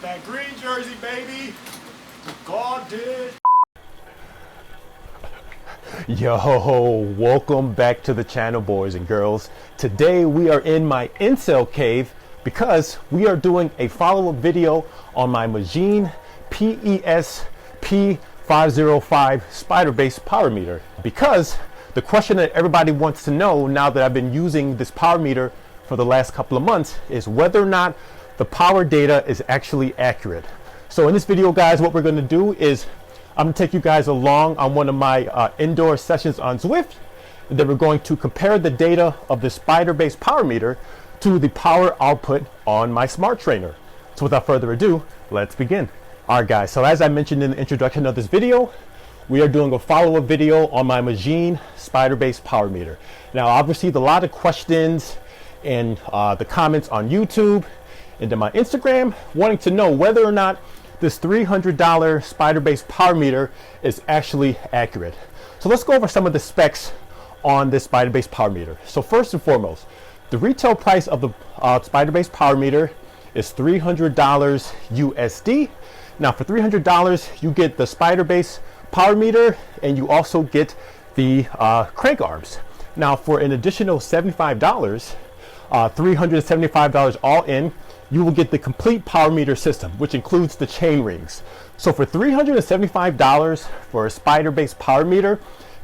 Got that green jersey, baby. God did. Yo, welcome back to the channel, boys and girls. Today we are in my incel cave because we are doing a follow-up video on my Magene PES P505 spider-based power meter. Because the question that everybody wants to know now that I've been using this power meter for the last couple of months is whether or not the power data is actually accurate. So in this video, guys, what we're going to do is I'm going to take you guys along on one of my indoor sessions on Zwift. And then we're going to compare the data of the spider-based power meter to the power output on my smart trainer. So without further ado, let's begin. All right, guys, so as I mentioned in the introduction of this video, we are doing a follow-up video on my Magene spider-based power meter. Now, I've received a lot of questions in the comments on YouTube and then my Instagram wanting to know whether or not this $300 spider-based power meter is actually accurate. So let's go over some of the specs on this spider-based power meter. So first and foremost, the retail price of the spider-based power meter is $300 USD. Now for $300, you get the spider-based power meter and you also get the crank arms. Now for an additional $75, $375 all in, you will get the complete power meter system, which includes the chain rings. So for $375 for a spider-based power meter,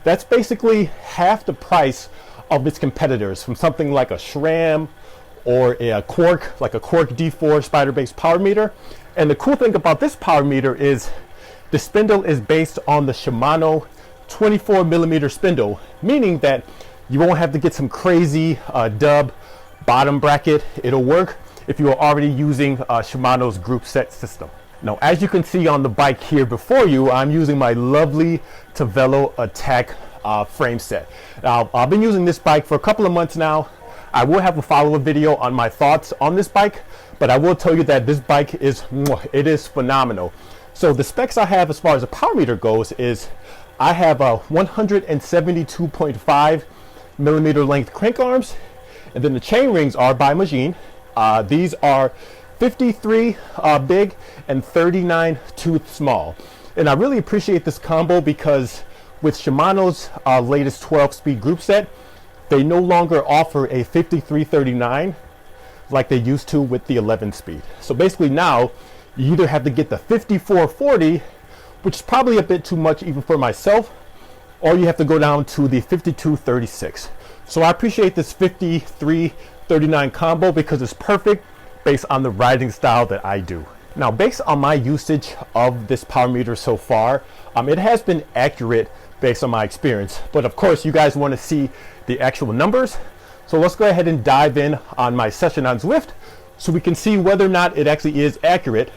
that's basically half the price of its competitors from something like a SRAM or a Quark, like a Quark D4 spider-based power meter. And the cool thing about this power meter is the spindle is based on the Shimano 24mm spindle, meaning that you won't have to get some crazy dub bottom bracket. It'll work if you are already using Shimano's group set system. Now, as you can see on the bike here before you, I'm using my lovely Tavelo Attack frame set. Now, I've been using this bike for a couple of months now. I will have a follow-up video on my thoughts on this bike, but I will tell you that this bike is phenomenal. So the specs I have as far as the power meter goes is I have a 172.5mm length crank arms, and then the chain rings are by Magene. These are 53 big and 39 tooth small. And I really appreciate this combo because with Shimano's latest 12-speed group set, they no longer offer a 5339 like they used to with the 11-speed. So basically now, you either have to get the 5440, which is probably a bit too much even for myself, or you have to go down to the 5236. So I appreciate this 5339 combo because it's perfect based on the riding style that I do. Now, based on my usage of this power meter so far, it has been accurate based on my experience. But of course, you guys want to see the actual numbers. So let's go ahead and dive in on my session on Zwift so we can see whether or not it actually is accurate.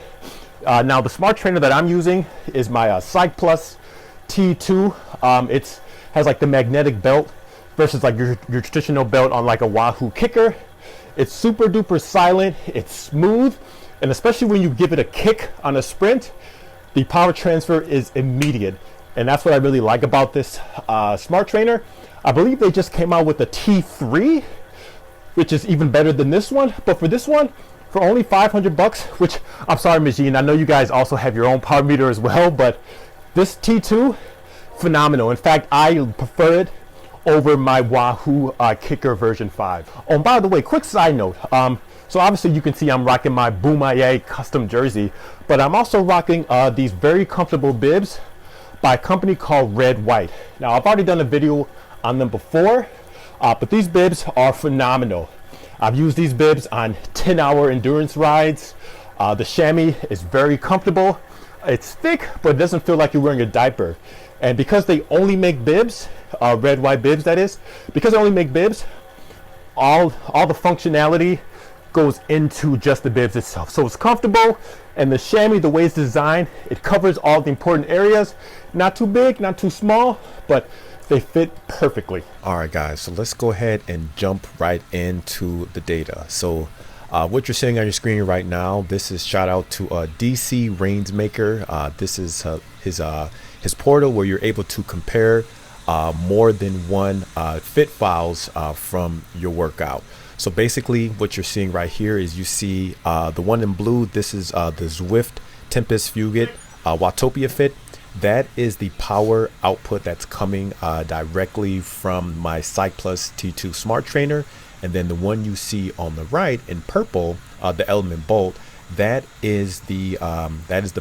Now, the smart trainer that I'm using is my Psych Plus T2. It has like the magnetic belt versus like your traditional belt on like a Wahoo kicker. It's super duper silent, it's smooth, and especially when you give it a kick on a sprint, the power transfer is immediate. And that's what I really like about this smart trainer. I believe they just came out with the T3, which is even better than this one. But for this one, for only 500 bucks, which I'm sorry, Magene, I know you guys also have your own power meter as well, but this T2, phenomenal. In fact, I prefer it over my Wahoo kicker version 5. Oh, and by the way, quick side note. So obviously you can see I'm rocking my Boomaye custom jersey, but I'm also rocking these very comfortable bibs by a company called Red White. Now, I've already done a video on them before, but these bibs are phenomenal. I've used these bibs on 10-hour endurance rides. The chamois is very comfortable. It's thick, but it doesn't feel like you're wearing a diaper. And because they only make bibs, Red White bibs that is, because they only make bibs, all the functionality goes into just the bibs itself. So it's comfortable, and the chamois, the way it's designed, it covers all the important areas. Not too big, not too small, but they fit perfectly. All right, guys, so let's go ahead and jump right into the data. So what you're seeing on your screen right now, this is shout out to DC Rainsmaker. This is his portal where you're able to compare more than one fit files from your workout. So basically what you're seeing right here is you see the one in blue. This is the Zwift Tempest Fugit Watopia Fit. That is the power output that's coming directly from my Cyclus T2 Smart Trainer. And then the one you see on the right in purple, the Element Bolt, that is the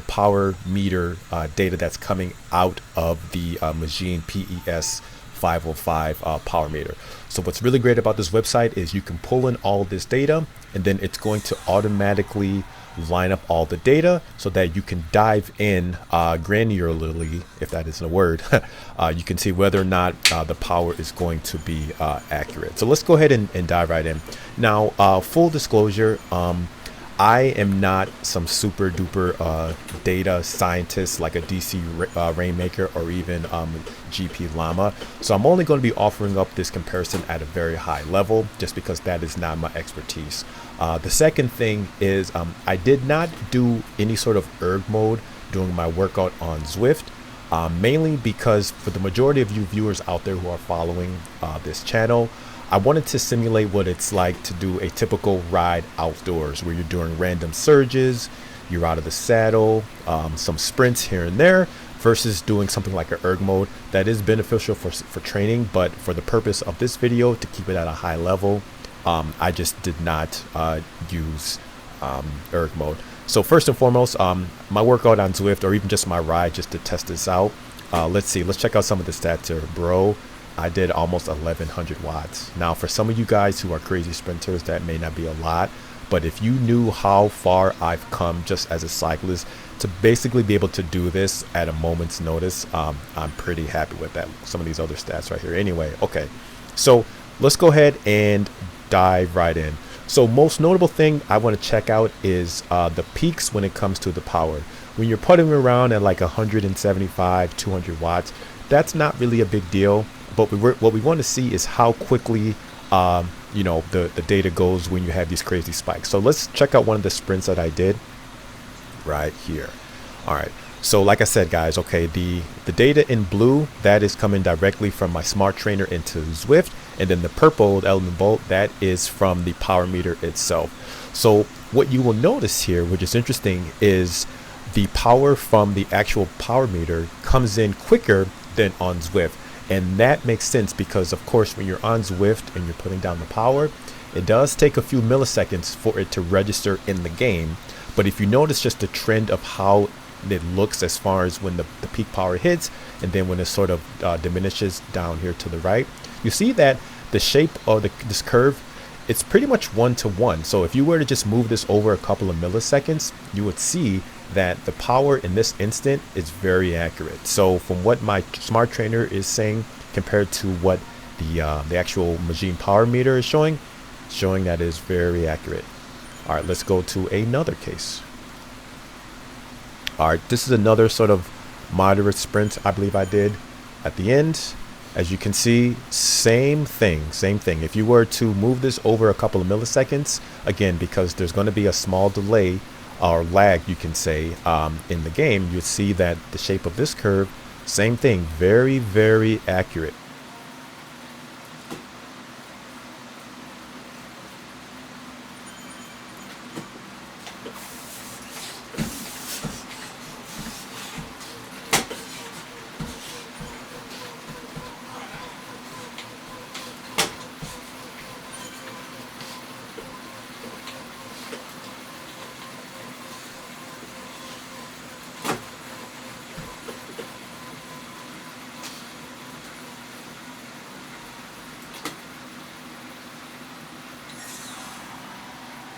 power meter data that's coming out of the Magene PES 505 power meter. So what's really great about this website is you can pull in all this data, and then it's going to automatically line up all the data so that you can dive in granularly, if that isn't a word. You can see whether or not the power is going to be accurate. So let's go ahead and dive right in. Now, full disclosure, I am not some super duper data scientist like a DC Rainmaker or even GP Llama. So I'm only going to be offering up this comparison at a very high level just because that is not my expertise. The second thing is I did not do any sort of erg mode during my workout on Zwift, mainly because for the majority of you viewers out there who are following this channel, I wanted to simulate what it's like to do a typical ride outdoors where you're doing random surges, you're out of the saddle, some sprints here and there, versus doing something like an erg mode that is beneficial for training. But for the purpose of this video, to keep it at a high level, I just did not use erg mode. So first and foremost, my workout on Zwift, or even just my ride just to test this out, let's check out some of the stats here. Bro, I did almost 1100 watts. Now for some of you guys who are crazy sprinters, that may not be a lot, but if you knew how far I've come just as a cyclist to basically be able to do this at a moment's notice, I'm pretty happy with that. Some of these other stats right here. Anyway, okay, so let's go ahead and dive right in. So most notable thing I want to check out is the peaks when it comes to the power. When you're putting around at like 175, 200 watts, that's not really a big deal. But what we want to see is how quickly the data goes when you have these crazy spikes. So let's check out one of the sprints that I did right here. All right, so like I said, guys, okay, the data in blue, that is coming directly from my Smart Trainer into Zwift, and then the purple, the Element Bolt, that is from the power meter itself. So what you will notice here, which is interesting, is the power from the actual power meter comes in quicker than on Zwift. And that makes sense because, of course, when you're on Zwift and you're putting down the power, it does take a few milliseconds for it to register in the game. But if you notice just the trend of how it looks as far as when the peak power hits and then when it sort of diminishes down here to the right, you see that the shape of this curve, it's pretty much 1-to-1. So if you were to just move this over a couple of milliseconds, you would see that the power in this instant is very accurate. So from what my Smart Trainer is saying compared to what the actual Magene power meter is showing that is very accurate. All right, let's go to another case. All right, this is another sort of moderate sprint I believe I did at the end. As you can see, same thing. If you were to move this over a couple of milliseconds, again, because there's going to be a small delay or lag, you can say, in the game, you'll see that the shape of this curve, same thing, very, very accurate.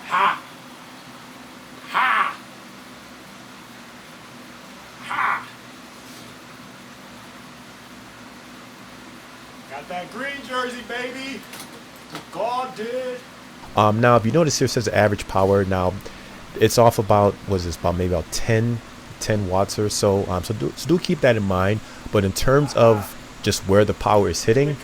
Ha! Ha! Ha! Got that green jersey, baby. God did. Now, if you notice here, it says average power. Now, it's off about, maybe about 10 watts or so. So do keep that in mind. But in terms of just where the power is hitting,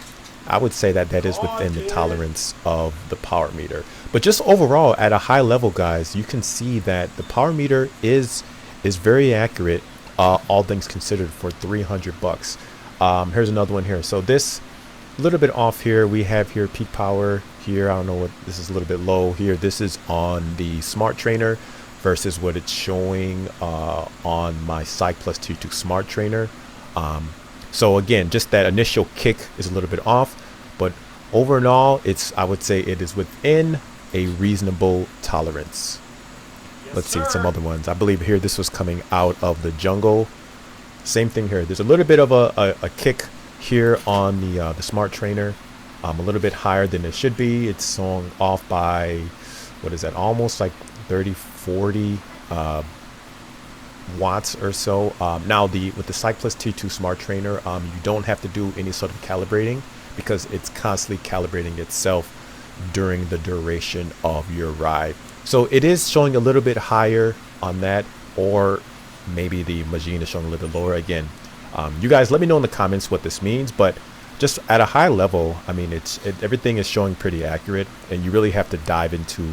I would say that is within the tolerance of the power meter. But just overall, at a high level, guys, you can see that the power meter is very accurate, all things considered, for 300 bucks. Here's another one here. So this, a little bit off here, we have here peak power here. I don't know what this is, a little bit low here. This is on the Smart Trainer versus what it's showing on my Cyclus T2 Smart Trainer. So again, just that initial kick is a little bit off, but overall, I would say it is within a reasonable tolerance. Let's see some other ones. I believe here this was coming out of the jungle. Same thing here. There's a little bit of a kick here on the Smart Trainer, a little bit higher than it should be. It's swung off by, what is that, almost like 30-40 watts or so. Now with the Cyclus T2 Smart Trainer, you don't have to do any sort of calibrating because it's constantly calibrating itself during the duration of your ride. So it is showing a little bit higher on that, or maybe the Magene is showing a little bit lower. Again, you guys let me know in the comments what this means, but just at a high level, I mean, everything is showing pretty accurate, and you really have to dive into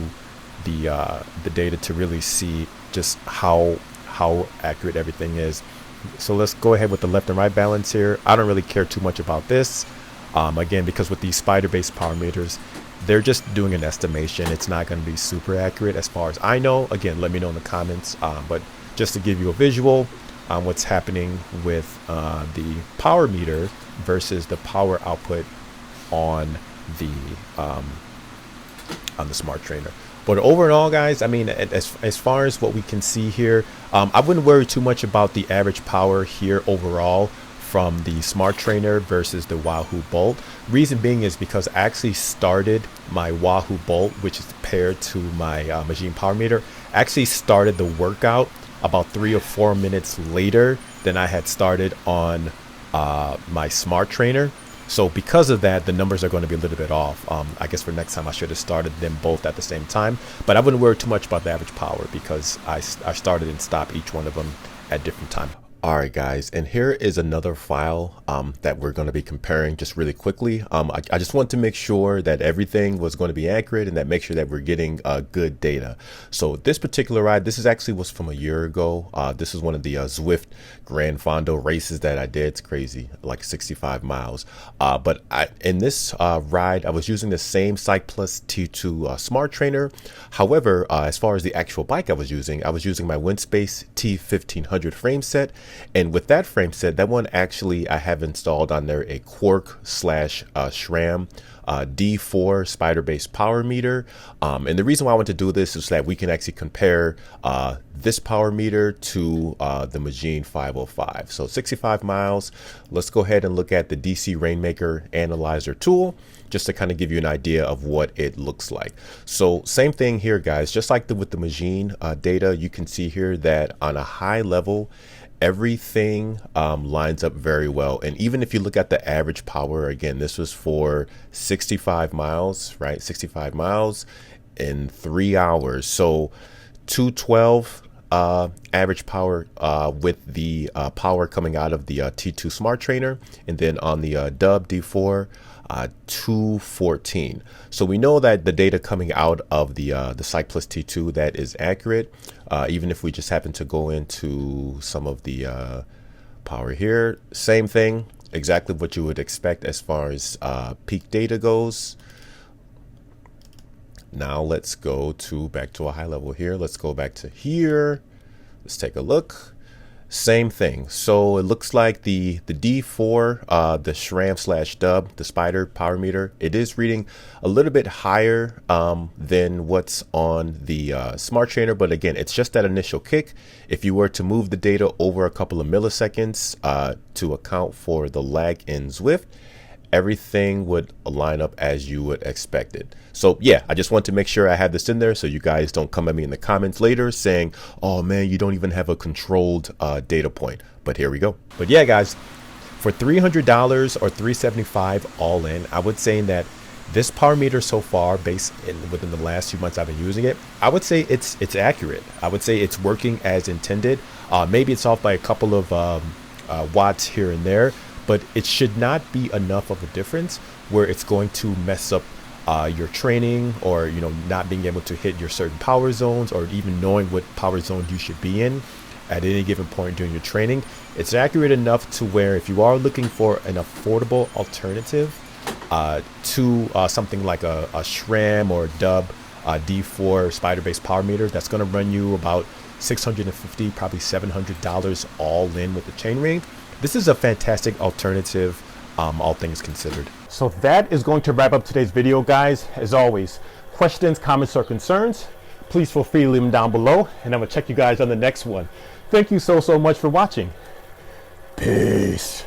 the data to really see just how accurate everything is. So let's go ahead with the left and right balance here. I don't really care too much about this, again, because with these spider-based power meters, they're just doing an estimation. It's not going to be super accurate as far as I know. Again, let me know in the comments, but just to give you a visual on what's happening with the power meter versus the power output on the Smart Trainer. But overall, guys, I mean, as far as what we can see here, I wouldn't worry too much about the average power here overall from the Smart Trainer versus the Wahoo Bolt. Reason being is because I actually started my Wahoo Bolt, which is paired to my Magene power meter. I actually started the workout about 3 or 4 minutes later than I had started on my Smart Trainer. So because of that, the numbers are going to be a little bit off. I guess for next time I should have started them both at the same time, but I wouldn't worry too much about the average power because I started and stopped each one of them at different times. All right, guys, and here is another file that we're going to be comparing just really quickly. I just want to make sure that everything was going to be accurate and that make sure that we're getting good data. So this particular ride, this was from a year ago. This is one of the Zwift Grand Fondo races that I did. It's crazy, like 65 miles. But in this ride, I was using the same Cyclus T2 Smart Trainer. However, as far as the actual bike I was using my Windspace T1500 frame set. And with that frame set, that one actually I have installed on there a Quark / SRAM D4 spider-based power meter. And the reason why I want to do this is that we can actually compare this power meter to the Magene 505. So 65 miles. Let's go ahead and look at the DC Rainmaker Analyzer tool, just to kind of give you an idea of what it looks like. So same thing here, guys, just like with the Magene data, you can see here that on a high level, everything lines up very well. And even if you look at the average power, again, this was for 65 miles, right? 65 miles in 3 hours. So 212 average power with the power coming out of the T2 Smart Trainer. And then on the Dub D4, 214. So we know that the data coming out of the Cyclus T2, that is accurate. Even if we just happen to go into some of the power here, same thing, exactly what you would expect as far as peak data goes. Now let's go back to a high level here. Let's go back to here. Let's take a look. Same thing. So it looks like the D4, the SRAM / Dub, the Spider power meter, it is reading a little bit higher than what's on the Smart Trainer. But again, it's just that initial kick. If you were to move the data over a couple of milliseconds to account for the lag in Zwift, everything would line up as you would expect it. So yeah, I just want to make sure I had this in there so you guys don't come at me in the comments later saying, oh man, you don't even have a controlled data point. But here we go. But yeah, guys, for $300 or $375 all in, I would say that this power meter so far, within the last few months I've been using it, I would say it's accurate. I would say it's working as intended. Maybe it's off by a couple of watts here and there, but it should not be enough of a difference where it's going to mess up your training, or not being able to hit your certain power zones, or even knowing what power zone you should be in at any given point during your training. It's accurate enough to where if you are looking for an affordable alternative to something like a SRAM or Dub D4 spider-based power meter, that's going to run you about $650, probably $700 all in with the chainring. This is a fantastic alternative, all things considered. So that is going to wrap up today's video, guys. As always, questions, comments, or concerns, please feel free to leave them down below, and I'm gonna check you guys on the next one. Thank you so much for watching. Peace.